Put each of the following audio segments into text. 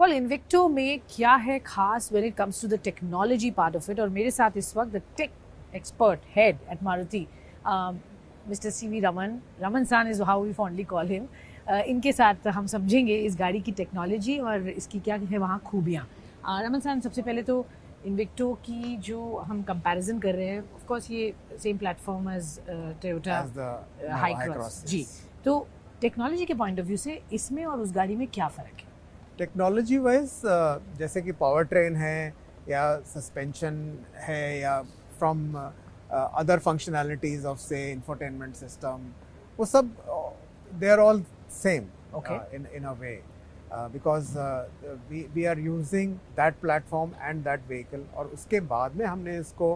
Well Invicto में क्या है खास when it comes to the technology part of it, और मेरे साथ इस वक्त the tech expert head at Maruti mister CV Raman san is how we fondly call him. इनके साथ हम समझेंगे इस गाड़ी की टेक्नोलॉजी और इसकी क्या है वहाँ खूबियाँ। रमन सान, सबसे पहले तो इन्विक्टो की जो हम कंपैरिजन कर रहे हैं, ऑफ कोर्स ये same platform as Toyota Hycross जी, तो टेक्नोलॉजी के पॉइंट ऑफ व्यू से इसमें और उस गाड़ी में क्या फ़र्क है? टेक्नोलॉजी वाइज जैसे कि पावर ट्रेन है या सस्पेंशन है या फ्रॉम अदर फंक्शनैलिटीज ऑफ से इंफोटेनमेंट सिस्टम, वो सब they are all same in a way because we are using that platform and that vehicle। और उसके बाद में हमने इसको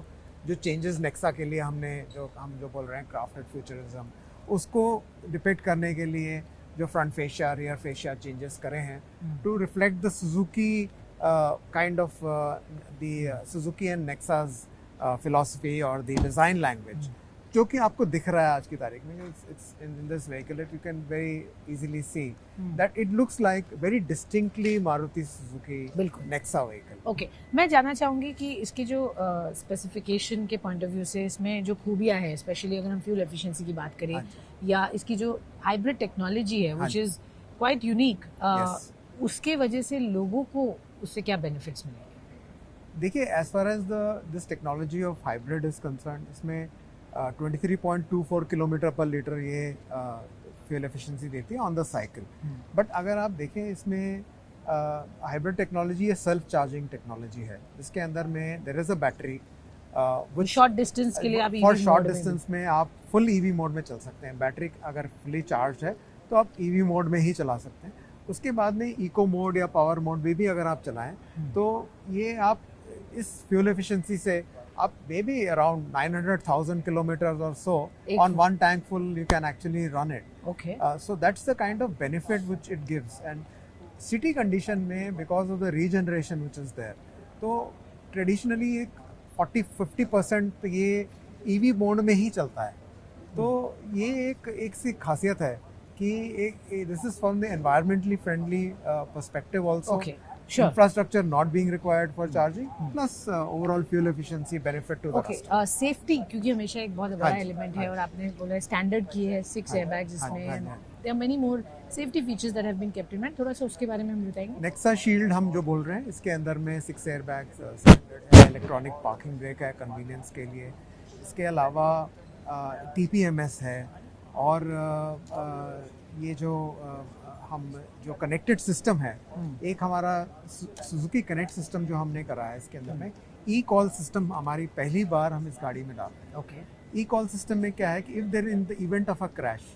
जो चेंजेस नेक्सा के लिए हम जो बोल रहे हैं क्राफ्टेड फ्यूचरिज्म, उसको डिपिक्ट करने के लिए जो front fascia rear fascia changes करे हैं to reflect the Suzuki kind of the Suzuki and Nexa's philosophy और द डिज़ाइन लैंग्वेज, जो कि आपको दिख रहा है आज की तारीख में। It's in this vehicle you can very easily see that it looks like very distinctly Maruti Suzuki Nexa vehicle. Okay, मैं जानना चाहूँगी कि इसके जो स्पेसिफिकेशन के पॉइंट ऑफ व्यू से इसमें जो खूबियाँ हैं, स्पेशली अगर हम फ्यूल एफिशिएंसी की बात करें या इसकी जो हाइब्रिड टेक्नोलॉजी है व्हिच इज़ क्वाइट यूनिक, उसके वजह से लोगों को उससे क्या बेनिफिट्स मिलेंगे? देखिए, as far as this technology of hybrid is concerned, इसमें 23.24 किलोमीटर पर लीटर ये फ्यूल एफिशिएंसी देती है ऑन द साइकिल। बट अगर आप देखें, इसमें हाइब्रिड टेक्नोलॉजी ये सेल्फ चार्जिंग टेक्नोलॉजी है, जिसके अंदर में there is a battery short distance के लिए आप फॉर शॉर्ट डिस्टेंस में आप फुल ईवी मोड में चल सकते हैं। बैटरी अगर फुली चार्ज है तो आप ईवी मोड में ही चला सकते हैं। उसके बाद में इको मोड या पावर मोड में भी अगर आप चलाएं तो ये आप इस फ्यूल एफिशिएंसी से up maybe around 900,000 kilometers or so on one tank full you can actually run it. Okay. So that's the kind of benefit which it gives, and city condition में because of the regeneration which is there, तो traditionally 40-50% ये EV mode में ही चलता है। तो ये एक सी खासियत है कि this is from the environmentally friendly perspective also. Okay. Sure. Infrastructure not being required for charging, plus overall fuel efficiency benefit to the customer. Safety क्योंकि हमेशा एक बहुत बड़ा एलिमेंट है, और आपने बोला स्टैंडर्ड की है 6 एयरबैग्स इसमें, there are many more safety features that have been kept in mind. थोड़ा सा उसके बारे में हम बताएंगे। नेक्सा शील्ड हम जो बोल रहे हैं, इसके अंदर में 6 एयरबैग्स स्टैंडर्ड है, इलेक्ट्रॉनिक पार्किंग ब्रेक है कन्वीनियंस के लिए। इसके अलावा TPMS है, और ये जो हम जो कनेक्टेड सिस्टम है, एक हमारा सुजुकी कनेक्ट सिस्टम जो हमने करा है, इसके अंदर में ई कॉल सिस्टम हमारी पहली बार हम इस गाड़ी में डाल रहे हैं। ओके, ई कॉल सिस्टम में क्या है कि if there in the event of a crash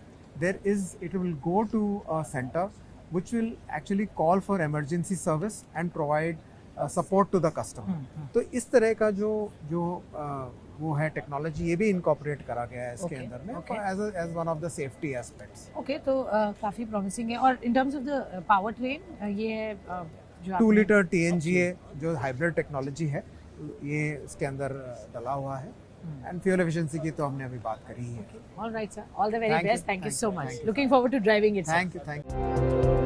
it will go to a centre which will actually call for emergency service and provide support to the customer. तो इस तरह का जो वो है टेक्नोलॉजी, ये भी इनकॉर्पोरेट करा गया है इसके अंदर में as one of the safety aspects. Okay, तो काफ़ी प्रॉमिसिंग है। और in terms of the power train, ये है जो 2 लीटर TNGA जो हाइब्रिड टेक्नोलॉजी है, ये इसके अंदर डला हुआ है। एंड फ्यूल एफिशिएंसी की तो हमने अभी बात करी ही है। All right sir, all the very best, thank you so much, looking forward to driving it. Thank you.